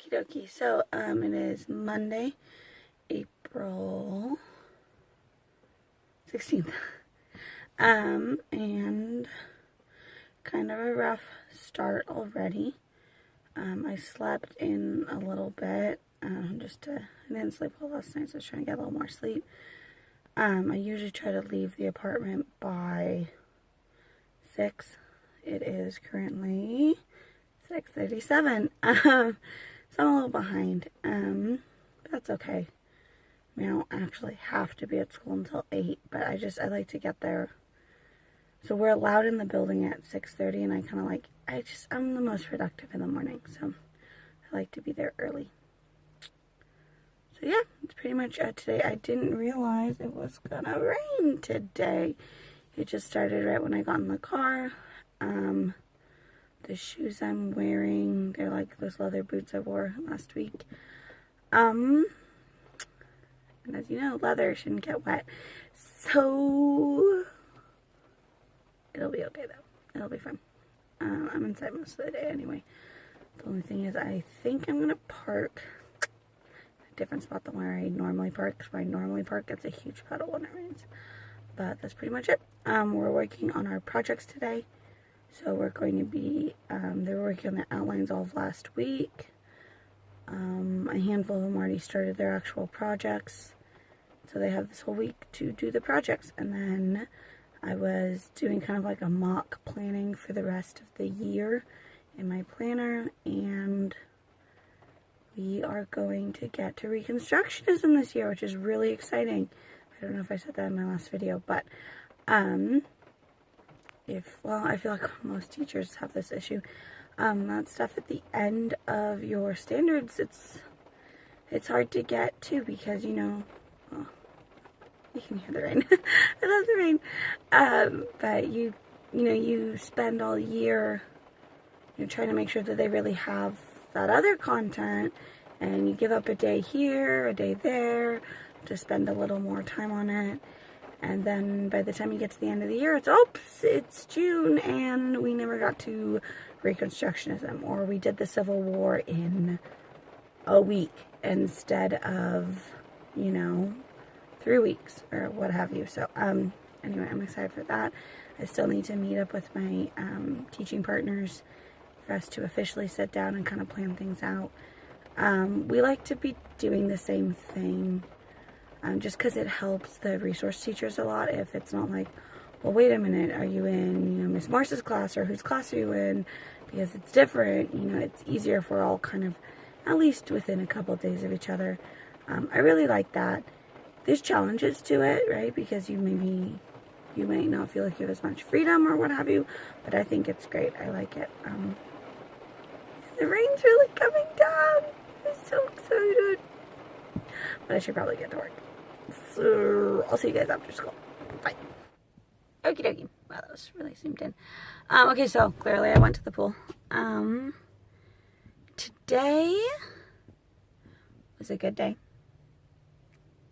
Okie dokie. So, it is Monday, April 16th. And kind of a rough start already. I slept in a little bit, I didn't sleep well last night, so I was trying to get a little more sleep. I usually try to leave the apartment by 6. It is currently 6:37. So I'm a little behind. That's okay. I mean, I don't actually have to be at school until 8, but I like to get there. So we're allowed in the building at 6:30, and I'm the most productive in the morning, so I like to be there early. So yeah, it's pretty much today. I didn't realize it was gonna rain today. It just started right when I got in the car. The shoes I'm wearing, they're like those leather boots I wore last week. And as you know, leather shouldn't get wet. So it'll be okay though. It'll be fine. I'm inside most of the day anyway. The only thing is I think I'm gonna park a different spot than where I normally park. Because where I normally park, it's a huge puddle when it rains. But that's pretty much it. We're working on our projects today. So we're going to be, they were working on the outlines all of last week. A handful of them already started their actual projects. So they have this whole week to do the projects. And then I was doing kind of like a mock planning for the rest of the year in my planner. And we are going to get to Reconstructionism this year, which is really exciting. I don't know if I said that in my last video, but I feel like most teachers have this issue. That stuff at the end of your standards, it's hard to get to because, you can hear the rain. I love the rain. But you spend all year, trying to make sure that they really have that other content, and you give up a day here, a day there, to spend a little more time on it. And then by the time you get to the end of the year, it's June, and we never got to Reconstructionism, or we did the Civil War in a week instead of, 3 weeks, or what have you. So, anyway, I'm excited for that. I still need to meet up with my teaching partners for us to officially sit down and kind of plan things out. We like to be doing the same thing. Just because it helps the resource teachers a lot. If it's not like, well, wait a minute, are you in, Miss Morse's class, or whose class are you in? Because it's different, it's easier if we're all kind of at least within a couple of days of each other. I really like that. There's challenges to it, right? Because you might not feel like you have as much freedom or what have you, but I think it's great. I like it. The rain's really coming down. I'm so excited. But I should probably get to work. So I'll see you guys after school. Bye. Okie dokie. Wow, that was really zoomed in. Okay, so clearly I went to the pool. Today was a good day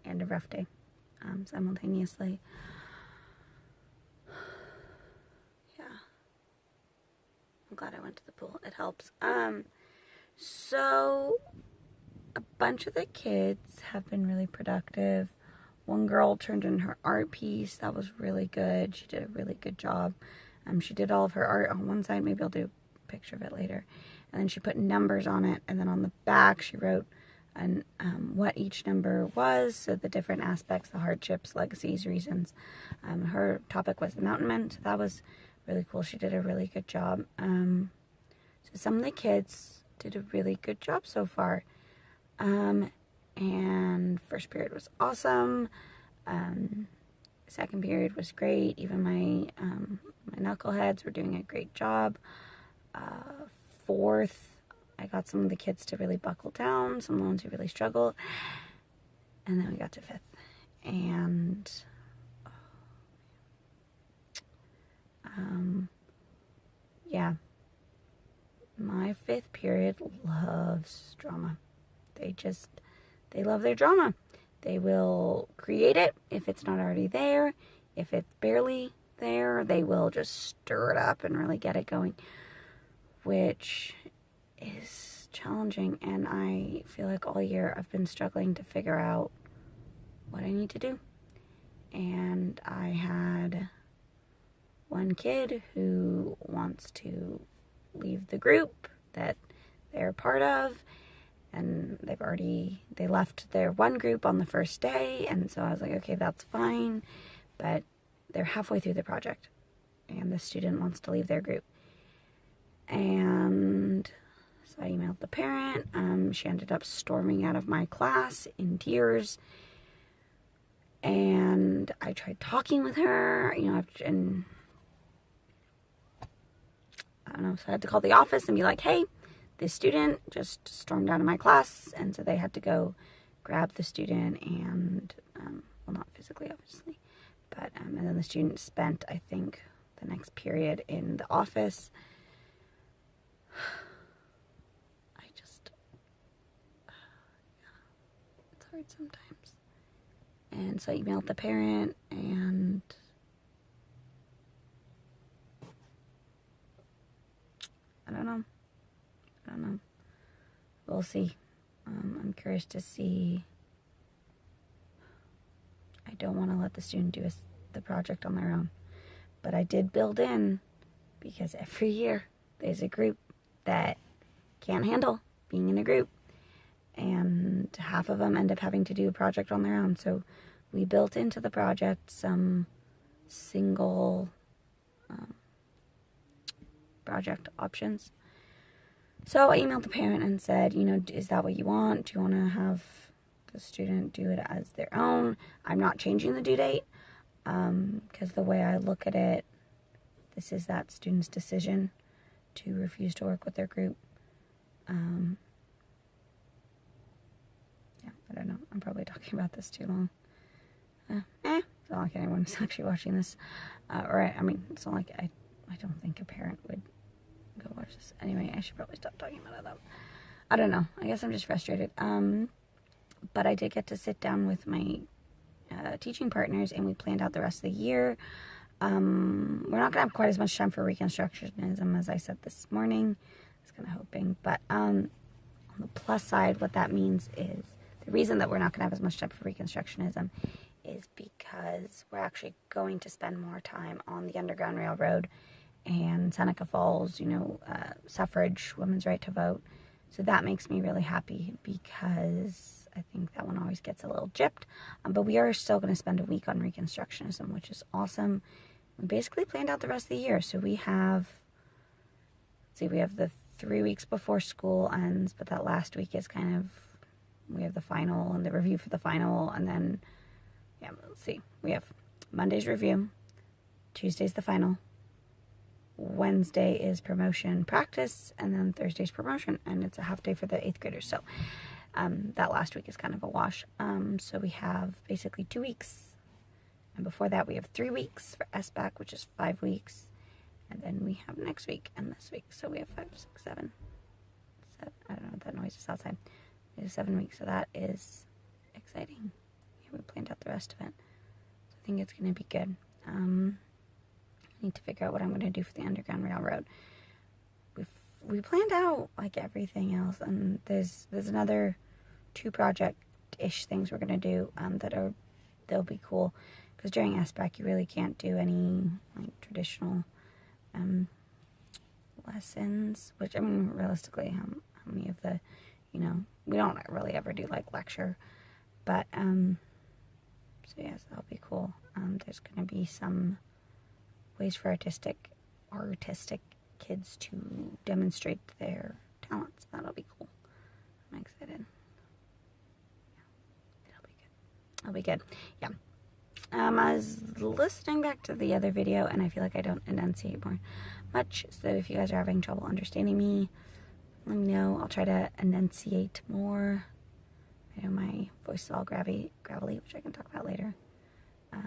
and a rough day simultaneously. Yeah. I'm glad I went to the pool. It helps. So a bunch of the kids have been really productive. One girl turned in her art piece. That was really good. She did a really good job. She did all of her art on one side. Maybe I'll do a picture of it later. And then she put numbers on it. And then on the back, she wrote what each number was. So the different aspects, the hardships, legacies, reasons. Her topic was the mountain men. So that was really cool. She did a really good job. So some of the kids did a really good job so far. And first period was awesome. Second period was great. Even my knuckleheads were doing a great job. Fourth, I got some of the kids to really buckle down, some of the ones who really struggled. And then we got to fifth. And yeah, my fifth period loves drama. They love their drama. They will create it if it's not already there. If it's barely there, they will just stir it up and really get it going, which is challenging, and I feel like all year I've been struggling to figure out what I need to do. And I had one kid who wants to leave the group that they're part of, and they left their one group on the first day, and so I was like, okay, that's fine, but they're halfway through the project, and the student wants to leave their group. And so I emailed the parent. She ended up storming out of my class in tears, and I tried talking with her, and I don't know, so I had to call the office and be like, hey, this student just stormed out of my class, and so they had to go grab the student and, well, not physically, obviously, but, and then the student spent, I think, the next period in the office. It's hard sometimes. And so I emailed the parent, and I don't know. We'll see. I'm curious to see. I don't want to let the student do the project on their own. But I did build in, because every year there's a group that can't handle being in a group. And half of them end up having to do a project on their own. So we built into the project some single project options. So I emailed the parent and said, is that what you want? Do you want to have the student do it as their own? I'm not changing the due date, because the way I look at it, this is that student's decision to refuse to work with their group. Yeah, I don't know. I'm probably talking about this too long. It's not like anyone's actually watching this. It's not like I don't think a parent would go watch this. Anyway, I should probably stop talking about it though. I don't know. I guess I'm just frustrated. But I did get to sit down with my teaching partners, and we planned out the rest of the year. We're not going to have quite as much time for Reconstructionism as I said this morning. I was kind of hoping. But on the plus side, what that means is the reason that we're not going to have as much time for Reconstructionism is because we're actually going to spend more time on the Underground Railroad and Seneca Falls, suffrage, women's right to vote. So that makes me really happy, because I think that one always gets a little gypped. But we are still going to spend a week on Reconstructionism, which is awesome. We basically planned out the rest of the year. So we have the 3 weeks before school ends, but that last week is we have the final and the review for the final, and then, we have Monday's review, Tuesday's the final, Wednesday is promotion practice, and then Thursday's promotion, and it's a half day for the 8th graders. So that last week is kind of a wash. So we have basically 2 weeks, and before that we have 3 weeks for SBAC, which is 5 weeks, and then we have next week and this week. So we have 5, 6, 7. I don't know what that noise is outside. We have 7 weeks, so that is exciting. Yeah, we planned out the rest of it, so I think it's going to be good. I need to figure out what I'm going to do for the Underground Railroad. We planned out like everything else, and there's another 2 project-ish things we're going to do they'll be cool, because during SBAC you really can't do any traditional lessons, which realistically how many of the we don't really ever do lecture, but so yes, that'll be cool. There's going to be some ways for artistic kids to demonstrate their talents. That'll be cool. I'm excited. Yeah, it'll be good. Yeah. I was listening back to the other video, and I feel like I don't enunciate much. So if you guys are having trouble understanding me, let me know. I'll try to enunciate more. I know my voice is all gravelly, which I can talk about later. It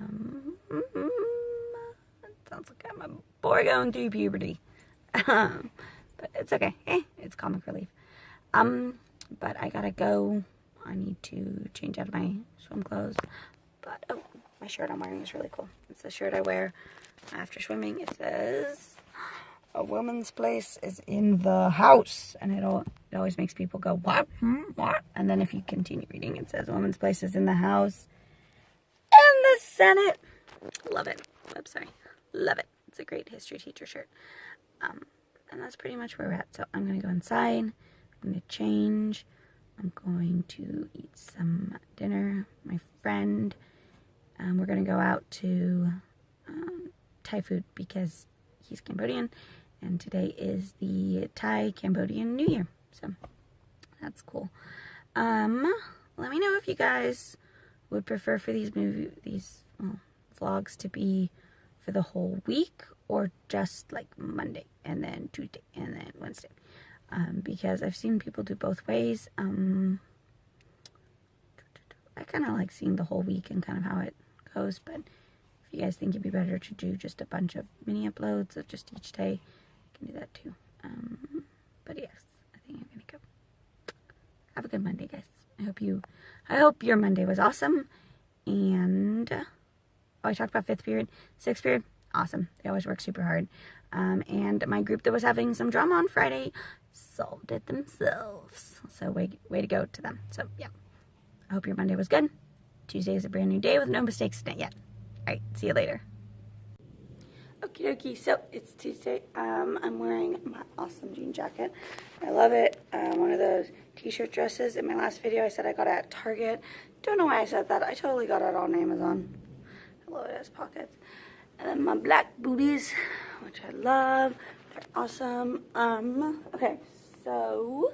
sounds like I'm a boy going through puberty. But it's okay. It's comic relief. But I gotta go. I need to change out of my swim clothes. But, my shirt I'm wearing is really cool. It's the shirt I wear after swimming. It says, A woman's place is in the house. And it always makes people go, what? What? And then if you continue reading, it says a woman's place is in the house and the Senate. Love it. I'm sorry. Love it. It's a great history teacher shirt. And that's pretty much where we're at. So I'm going to go inside. I'm going to change. I'm going to eat some dinner. My friend. We're going to go out to Thai food because he's Cambodian. And today is the Thai-Cambodian New Year. So that's cool. Let me know if you guys would prefer for these vlogs to be for the whole week or just like Monday and then Tuesday and then Wednesday. Because I've seen people do both ways. I kind of like seeing the whole week and kind of how it goes, but if you guys think it'd be better to do just a bunch of mini uploads of just each day, I can do that too. But yes, I think I'm gonna go. Have a good Monday, guys. I hope your Monday was awesome. And I talked about 5th period, 6th period, awesome. They always work super hard. And my group that was having some drama on Friday solved it themselves. So way to go to them. So yeah, I hope your Monday was good. Tuesday is a brand new day with no mistakes in it yet. All right, see you later. Okie dokie, so it's Tuesday. I'm wearing my awesome jean jacket. I love it. One of those t-shirt dresses. In my last video, I said I got it at Target. Don't know why I said that. I totally got it on Amazon. I love it. It has pockets. And then my black booties, which I love. They're awesome. Okay, so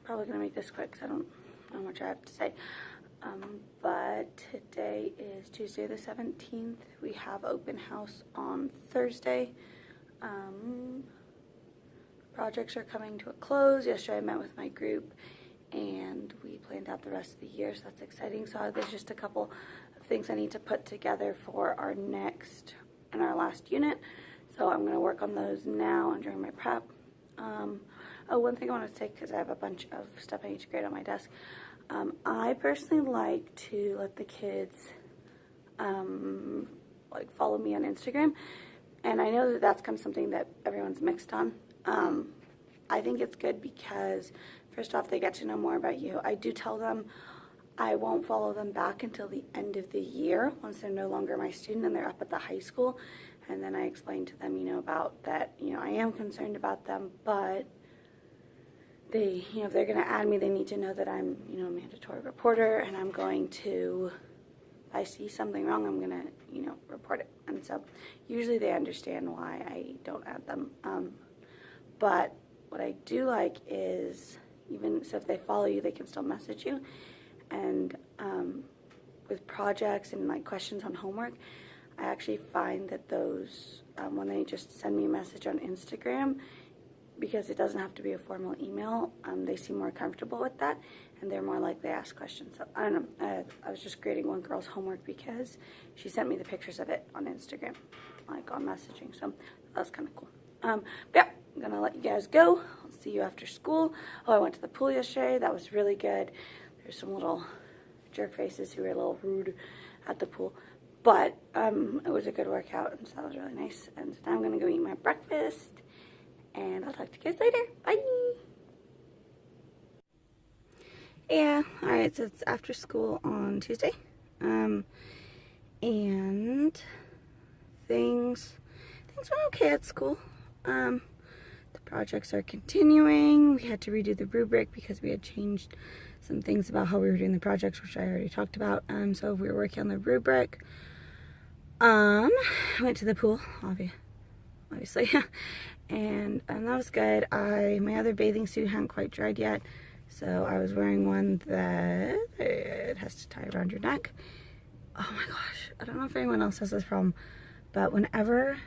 probably gonna make this quick because I don't know much I have to say. But today is Tuesday the 17th. We have open house on Thursday. Projects are coming to a close. Yesterday I met with my group and we planned out the rest of the year, so that's exciting. So there's just a couple of things I need to put together for our next and our last unit. So I'm going to work on those now and during my prep. Oh, one thing I want to say, because I have a bunch of stuff I need to grade on my desk. I personally like to let the kids like follow me on Instagram, and I know that that's kind of something that everyone's mixed on. I think it's good because first off, they get to know more about you. I do tell them I won't follow them back until the end of the year once they're no longer my student and they're up at the high school, and then I explain to them, about that, I am concerned about them, but they, if they're going to add me, they need to know that I'm, a mandatory reporter, and I'm going to, if I see something wrong, I'm going to, report it. And so usually they understand why I don't add them. But what I do like is, even so if they follow you, they can still message you. And with projects and like questions on homework, I actually find that those, when they just send me a message on Instagram, because it doesn't have to be a formal email, they seem more comfortable with that, and they're more likely to ask questions. So, I don't know, I was just grading one girl's homework because she sent me the pictures of it on Instagram, like on messaging, so that was kind of cool. But yeah, I'm going to let you guys go. I'll see you after school. Oh, I went to the pool yesterday. That was really good. There's some little jerk faces who were a little rude at the pool, but it was a good workout, and so that was really nice. And so now I'm going to go eat my breakfast, and I'll talk to you guys later. Bye! Yeah, alright, so it's after school on Tuesday. And things went okay at school. The projects are continuing. We had to redo the rubric because we had changed some things about how we were doing the projects, which I already talked about. So we were working on the rubric. I went to the pool, obviously. And that was good. My other bathing suit hadn't quite dried yet, so I was wearing one that it has to tie around your neck. Oh my gosh, I don't know if anyone else has this problem, but whenever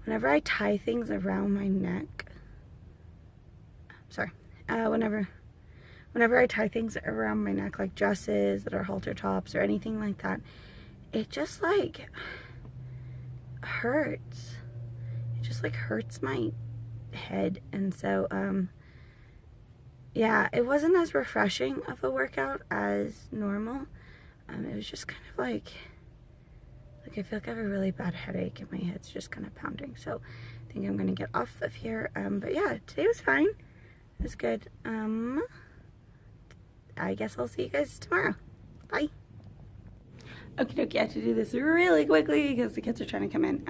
I tie things around my neck, whenever I tie things around my neck, like dresses that are halter tops or anything like that, it just like hurts. Just like hurts my head, and so yeah, it wasn't as refreshing of a workout as normal. It was just kind of like, Like, I feel like I have a really bad headache and my head's just kind of pounding. So I think I'm going to get off of here. But yeah, today was fine. It was good. I guess I'll see you guys tomorrow. Bye. Okie dokie, I had to do this really quickly because the kids are trying to come in.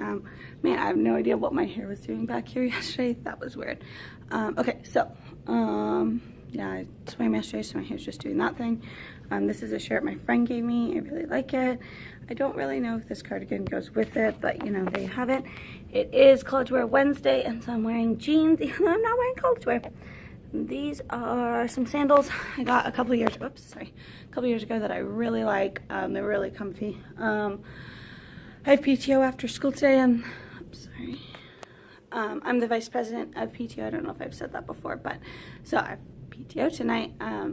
Man, I have no idea what my hair was doing back here yesterday. That was weird. Okay, so, yeah, I swam yesterday, so my hair's just doing that thing. This is a shirt my friend gave me. I really like it. I don't really know if this cardigan goes with it, but, you know, there you have it. It is College Wear Wednesday, and so I'm wearing jeans, even though I'm not wearing college wear. These are some sandals I got a couple years ago that I really like. They're really comfy. I have PTO after school today, and I'm the vice president of PTO. I don't know if I've said that before, but so I have PTO tonight. I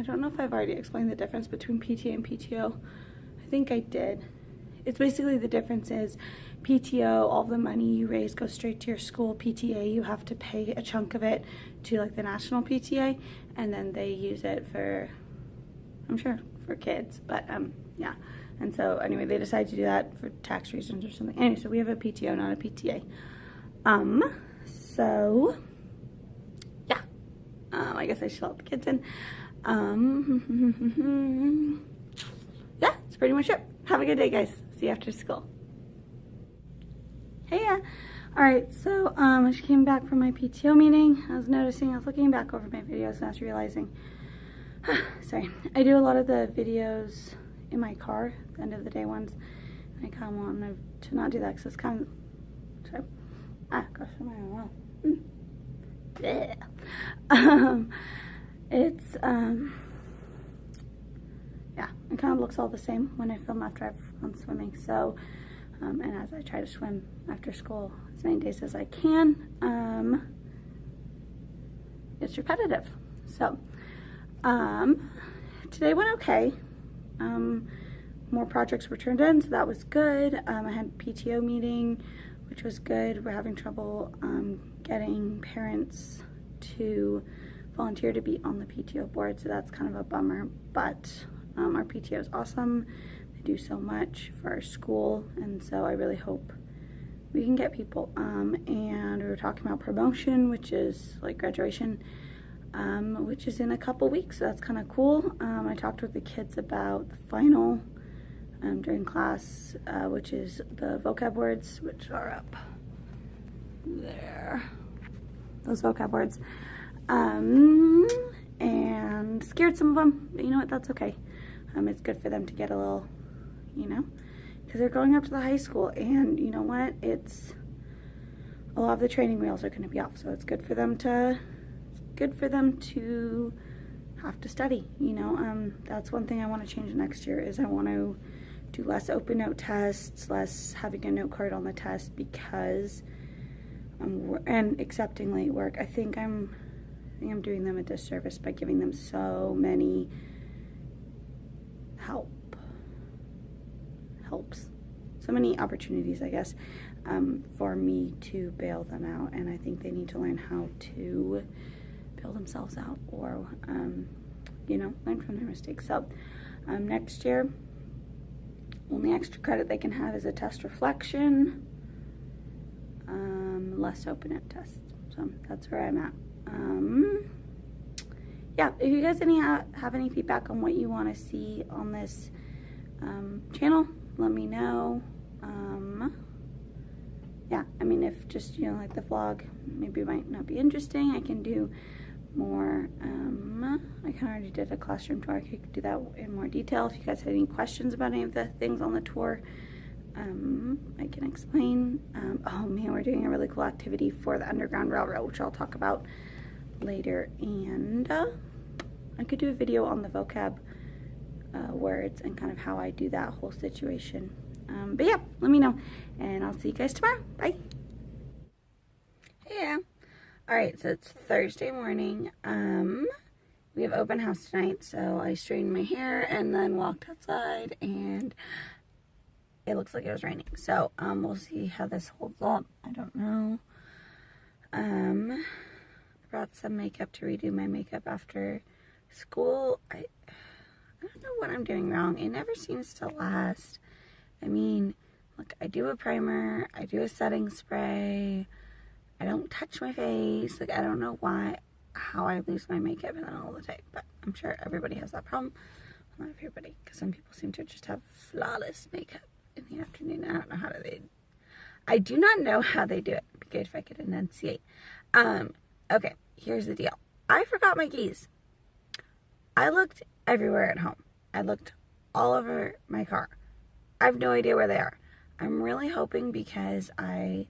don't know if I've already explained the difference between PTA and PTO. I think I did. It's basically the difference is PTO, all the money you raise goes straight to your school. PTA, you have to pay a chunk of it to like the national PTA, and then they use it for, I'm sure, for kids. But yeah, and so anyway, they decided to do that for tax reasons or something. Anyway, so we have a PTO, not a PTA. So yeah, I guess I should let the kids in. Yeah, that's pretty much it. Have a good day, guys. See you after school. Hey, yeah. Alright, so I just came back from my PTO meeting. I was looking back over my videos and I was realizing, sorry, I do a lot of the videos in my car, the end of the day ones. I kind of want to not do that because it's kind of, sorry, gosh, well. Yeah. It's, yeah, it kind of looks all the same when I film after I've gone swimming. So, and as I try to swim after school as many days as I can, it's repetitive. So, today went okay. More projects were turned in, so that was good. I had a PTO meeting, which was good. We're having trouble getting parents to volunteer to be on the PTO board, so that's kind of a bummer. But our PTO is awesome. They do so much for our school, and so I really hope we can get people. And we were talking about promotion, which is like graduation, which is in a couple weeks, so that's kind of cool. I talked with the kids about the final during class, which is the vocab words, which are up there. Those vocab words. And scared some of them, but you know what, that's okay. It's good for them to get a little, you know, because they're going up to the high school, and you know what, it's a lot of the training wheels are going to be off, so it's good for them to have to study, you know. That's one thing I want to change next year, is I want to do less open note tests, less having a note card on the test, because and accepting late work. I think I'm doing them a disservice by giving them so many so many opportunities, I guess, for me to bail them out, and I think they need to learn how to bail themselves out, or you know, learn from their mistakes. So next year, only extra credit they can have is a test reflection, less open note tests. So that's where I'm at. Yeah, if you guys have any feedback on what you want to see on this channel, let me know. Yeah, I mean, if just, you know, like the vlog maybe might not be interesting, I can do more. I kind of already did a classroom tour. I could do that in more detail. If you guys have any questions about any of the things on the tour, I can explain. Oh man, we're doing a really cool activity for the Underground Railroad, which I'll talk about later. And I could do a video on the vocab words and kind of how I do that whole situation. But yeah, let me know, and I'll see you guys tomorrow. Bye. Hey, alright, so it's Thursday morning. We have open house tonight, so I straightened my hair and then walked outside, and it looks like it was raining. So we'll see how this holds up. I don't know. I brought some makeup to redo my makeup after school. I don't know what I'm doing wrong. It never seems to last. I mean, Like, I do a primer, I do a setting spray, I don't touch my face. Like, I don't know how I lose my makeup in the middle of the day, but I'm sure everybody has that problem. Well, not everybody, because some people seem to just have flawless makeup in the afternoon. I don't know I do not know how they do it. It'd be good if I could enunciate. Okay, here's the deal. I forgot my keys. I looked everywhere at home. I looked all over my car. I have no idea where they are. I'm really hoping, because I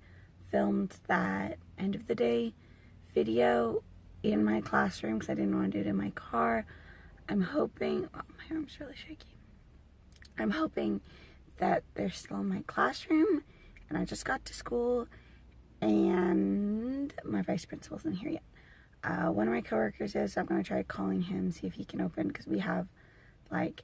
filmed that end of the day video in my classroom because I didn't want to do it in my car. I'm hoping, oh, my arm's really shaky. I'm hoping that they're still in my classroom and I just got to school and my vice principal isn't here yet. One of my coworkers is, so I'm going to try calling him, see if he can open, because we have, like,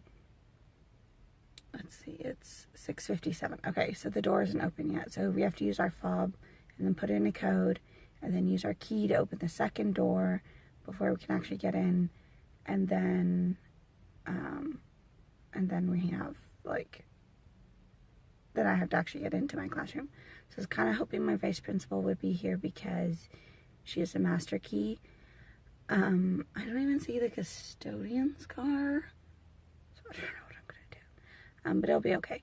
let's see, it's 6:57. Okay, so the door isn't open yet, so we have to use our fob and then put in a code and then use our key to open the second door before we can actually get in, and then we have, like, then I have to actually get into my classroom. So I was kind of hoping my vice principal would be here because she has a master key. I don't even see the custodian's car, so I don't know what I'm gonna do. But it'll be okay.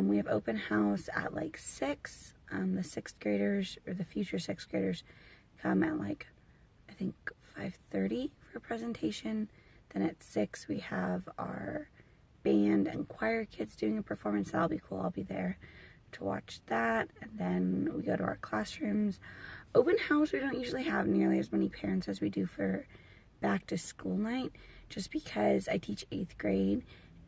We have open house at like 6. The 6th graders, or the future 6th graders, come at like, I think 5:30 for a presentation. Then at 6 we have our band and choir kids doing a performance. That'll be cool. I'll be there to watch that. And then we go to our classrooms. Open house, we don't usually have nearly as many parents as we do for back to school night, just because I teach 8th grade,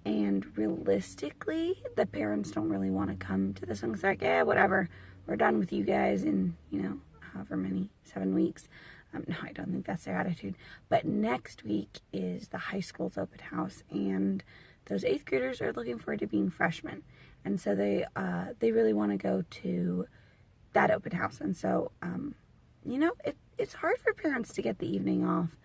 and realistically the parents don't really want to come to this one. It's like, yeah, whatever, we're done with you guys in, you know, however many, 7 weeks. No, I don't think that's their attitude. But next week is the high school's open house, and those 8th graders are looking forward to being freshmen, and so they really want to go to that open house. And so you know, it's hard for parents to get the evening off,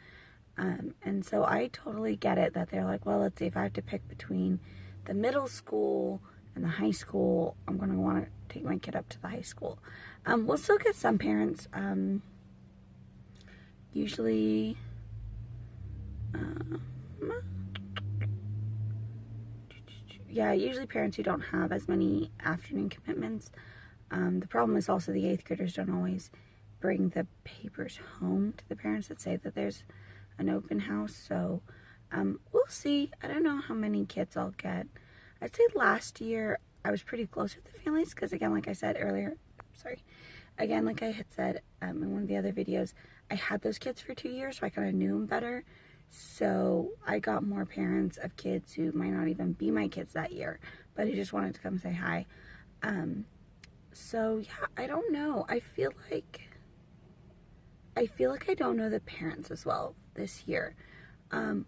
and so I totally get it that they're like, well, let's see, if I have to pick between the middle school and the high school, I'm going to want to take my kid up to the high school. We'll still get some parents, usually usually parents who don't have as many afternoon commitments. The problem is also the 8th graders don't always bring the papers home to the parents that say that there's an open house. So we'll see. I don't know how many kids I'll get. I'd say last year I was pretty close with the families because, again, like I said earlier, like I had said in one of the other videos, I had those kids for 2 years, so I kind of knew them better. So I got more parents of kids who might not even be my kids that year, but who just wanted to come say hi. So yeah, I don't know. I feel like I don't know the parents as well this year. And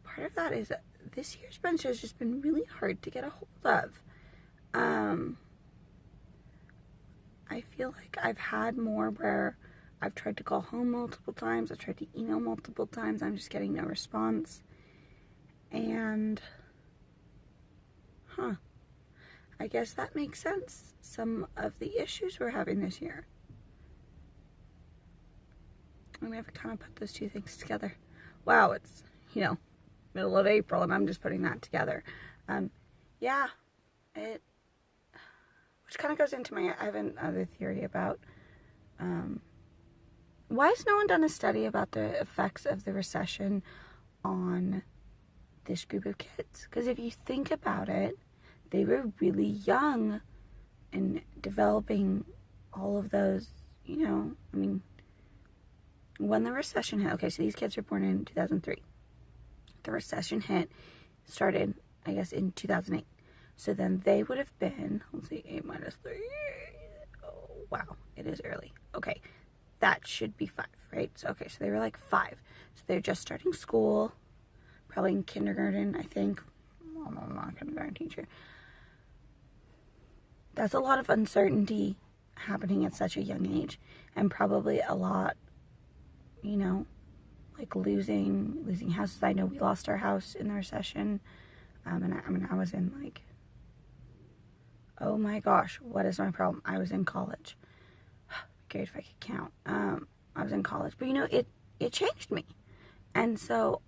part of that is that this year's bunch has just been really hard to get a hold of. I feel like I've had more where I've tried to call home multiple times, I've tried to email multiple times, I'm just getting no response. And, I guess that makes sense. Some of the issues we're having this year. And we have to kind of put those two things together. Wow, it's, you know, middle of April and I'm just putting that together. Which kind of goes into I have another theory about, why has no one done a study about the effects of the recession on this group of kids? Because if you think about it, they were really young and developing all of those, you know, I mean, when the recession hit, okay, so these kids were born in 2003. The recession started, I guess, in 2008. So then they would have been, let's see, 8 minus 3. Oh, wow, it is early. Okay, that should be 5, right? So, okay, so they were like 5. So they're just starting school, probably in kindergarten, I think. Well, no, I'm not a kindergarten teacher. That's a lot of uncertainty happening at such a young age, and probably a lot, you know, like losing houses. I know we lost our house in the recession, and I was in like Oh my gosh, what is my problem? I was in college. Great if I could count. I was in college, but you know, it changed me. And so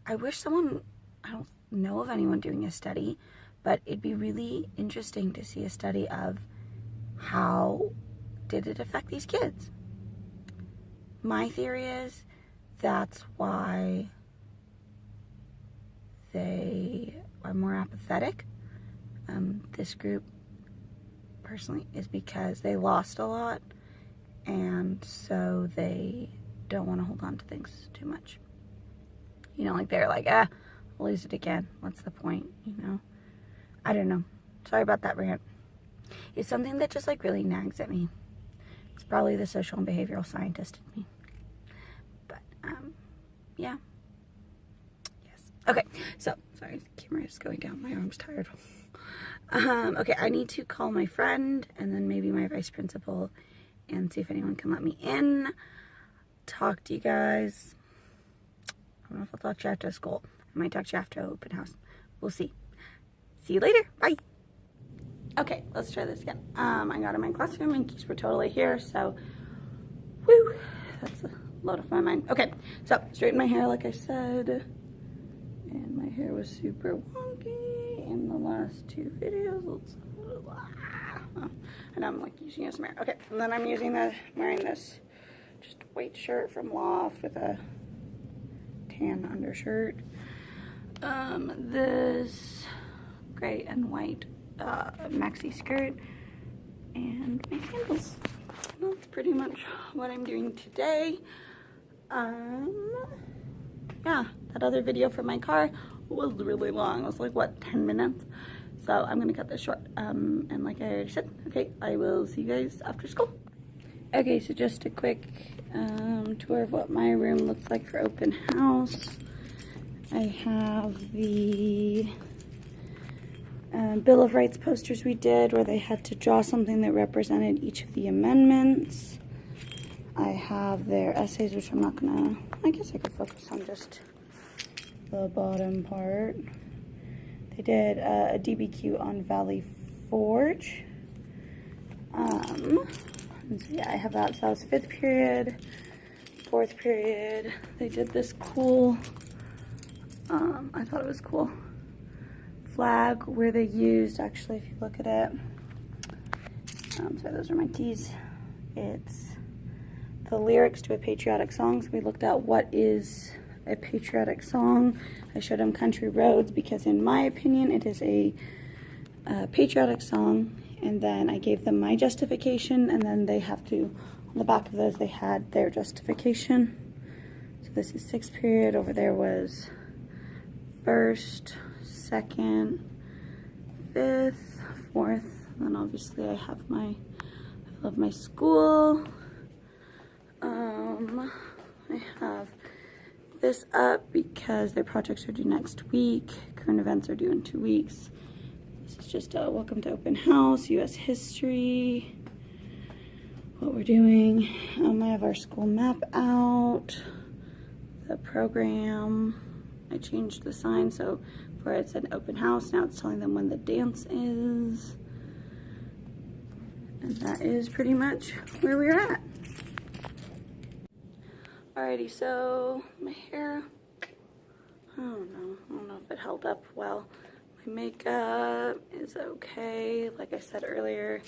I wish someone, I don't know of anyone doing a study, but it'd be really interesting to see a study of how did it affect these kids. My theory is that's why they are more apathetic. This group, personally, is because they lost a lot, and so they don't want to hold on to things too much. You know, like they're like, I'll lose it again. What's the point, you know? I don't know. Sorry about that rant. It's something that just like really nags at me. It's probably the social and behavioral scientist in me. But, yeah. Yes. Okay, so, sorry, the camera is going down. My arm's tired. Okay, I need to call my friend and then maybe my vice principal and see if anyone can let me in. Talk to you guys. I don't know if I'll talk to you after school. I might talk to you after open house. We'll see. See you later. Bye. Okay, let's try this again. I got in my classroom and keys were totally here, so woo, that's a load off my mind. Okay, so straighten my hair like I said, and my hair was super wonky in the last two videos. And I'm like using it as a mirror. Okay, and then I'm wearing this just white shirt from Loft with a tan undershirt. This gray and white maxi skirt and my sandals. That's pretty much what I'm doing today. Yeah, that other video from my car was really long. It was like, what, 10 minutes? So I'm gonna cut this short. And like I already said, okay, I will see you guys after school. Okay, so just a quick tour of what my room looks like for open house. I have the Bill of Rights posters we did where they had to draw something that represented each of the amendments. I have their essays, which I'm not gonna, I guess I could focus on just the bottom part. They did a DBQ on Valley Forge. And so yeah, I have that. So that was 5th period, 4th period. They did this cool, I thought it was cool, flag where they used, actually, if you look at it, sorry, those are my T's. It's the lyrics to a patriotic song. So we looked at what is a patriotic song. I showed them Country Roads because in my opinion it is a patriotic song, and then I gave them my justification, and then they have to, on the back of those they had their justification. So this is 6th period, over there was 1st, 2nd, 5th, 4th, and then obviously I have I love my school. I have this up because their projects are due next week. Current events are due in 2 weeks. This is just a welcome to open house, U.S. history, what we're doing. I have our school map out, the program. I changed the sign, so where it said open house, now it's telling them when the dance is. And that is pretty much where we're at. Alrighty, so my hair, I don't know if it held up well. My makeup is okay, like I said earlier,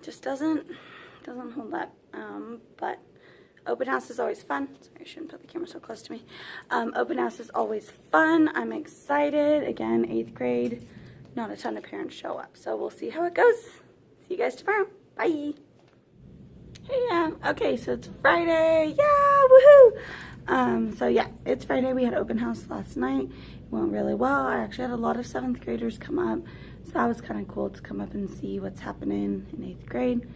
just doesn't hold up, but open house is always fun. Sorry, I shouldn't put the camera so close to me. Open house is always fun. I'm excited. Again, 8th grade, not a ton of parents show up, so we'll see how it goes. See you guys tomorrow. Bye. Hey, okay, so it's Friday. Yeah, woohoo! So yeah, it's Friday. We had open house last night. It went really well. I actually had a lot of 7th graders come up, so that was kind of cool to come up and see what's happening in 8th grade.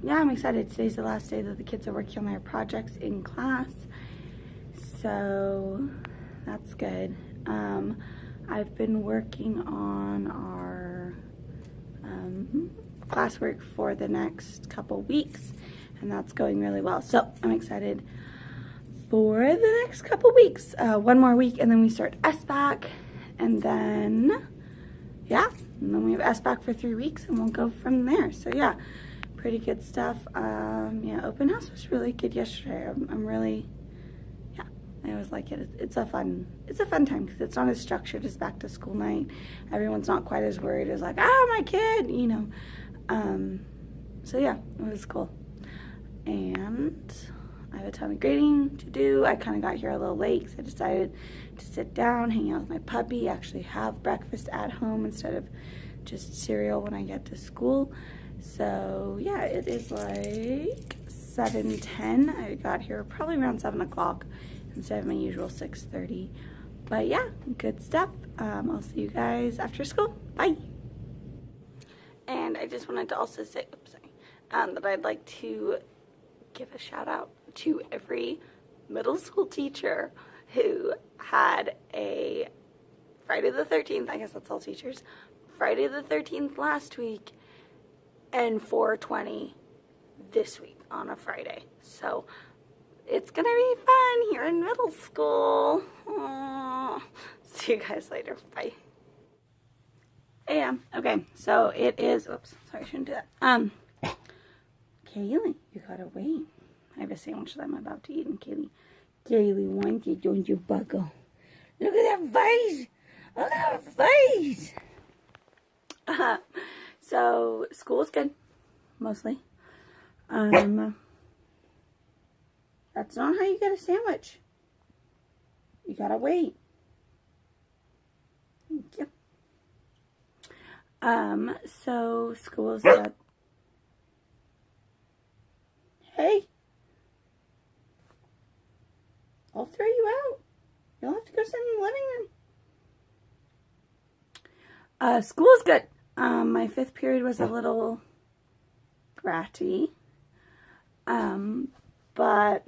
Yeah, I'm excited. Today's the last day that the kids are working on their projects in class, so that's good. I've been working on our classwork for the next couple weeks, and that's going really well, so I'm excited for the next couple weeks. One more week and then we start SBAC, and then yeah, and then we have SBAC for 3 weeks, and we'll go from there. So yeah, pretty good stuff. Yeah, open house was really good yesterday. I'm really, yeah, I always like it. It's a fun time because it's not as structured as back to school night. Everyone's not quite as worried as like, oh, my kid, you know. So yeah, it was cool. And I have a ton of grading to do. I kind of got here a little late because I decided to sit down, hang out with my puppy, actually have breakfast at home instead of just cereal when I get to school. So yeah, it is like 7:10. I got here probably around 7 o'clock instead of my usual 6:30. But yeah, good stuff. I'll see you guys after school. Bye. And I just wanted to also say, oops, sorry, that I'd like to give a shout out to every middle school teacher who had a Friday the 13th, I guess that's all teachers, Friday the 13th last week and 420 this week on a Friday. So it's gonna be fun here in middle school. Aww. See you guys later. Bye. Yeah, okay, so it is, oops, sorry, I shouldn't do that. Kaylee, you gotta wait. I have a sandwich that I'm about to eat, and Kaylee wants it, don't you, bucko? Look at that face! Look at that face! So, school's good, mostly. That's not how you get a sandwich. You gotta wait. Thank you. So school's good. Hey, I'll throw you out. You'll have to go sit in the living room. School's good. My 5th period was a little bratty. But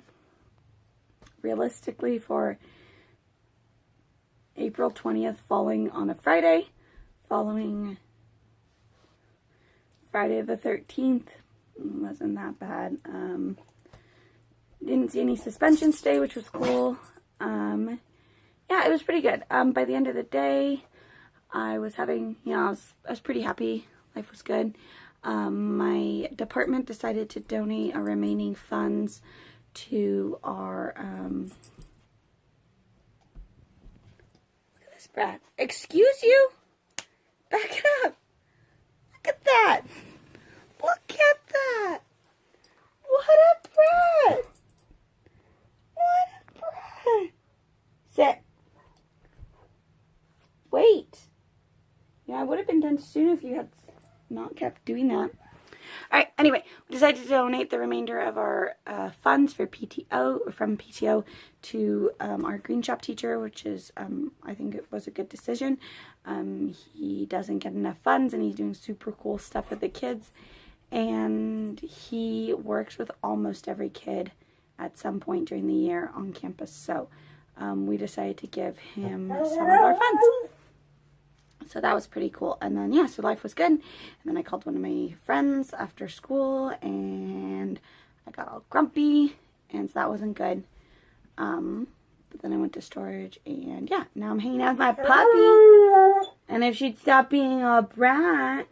realistically for April 20th falling on a Friday, following Friday the 13th, wasn't that bad. Didn't see any suspension today, which was cool. Yeah, it was pretty good. By the end of the day, I was having, you know, I was pretty happy. Life was good. My department decided to donate our remaining funds to our, look at this brat. Excuse you? Back it up. Look at that. Look at that. What a brat. What a brat. Sit. Wait. Yeah, I would have been done soon if you had not kept doing that. Alright, anyway, we decided to donate the remainder of our funds for PTO, from PTO to our green shop teacher, which is, I think it was a good decision. He doesn't get enough funds, and he's doing super cool stuff with the kids, and he works with almost every kid at some point during the year on campus, so we decided to give him some of our funds. So that was pretty cool. And then, yeah, so life was good. And then I called one of my friends after school, and I got all grumpy, and so that wasn't good. But then I went to storage, and yeah, now I'm hanging out with my puppy. And if she'd stop being a brat,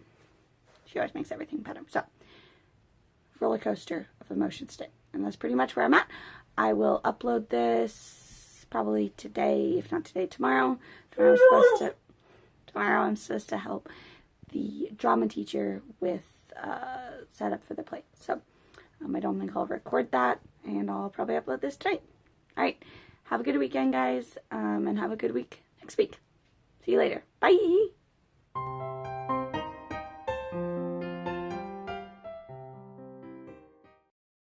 she always makes everything better. So, roller coaster of emotions today. And that's pretty much where I'm at. I will upload this probably today, if not today, tomorrow. Tomorrow I'm supposed to help the drama teacher with setup for the play. So I don't think I'll record that, and I'll probably upload this tonight. Alright, have a good weekend, guys, and have a good week next week. See you later. Bye!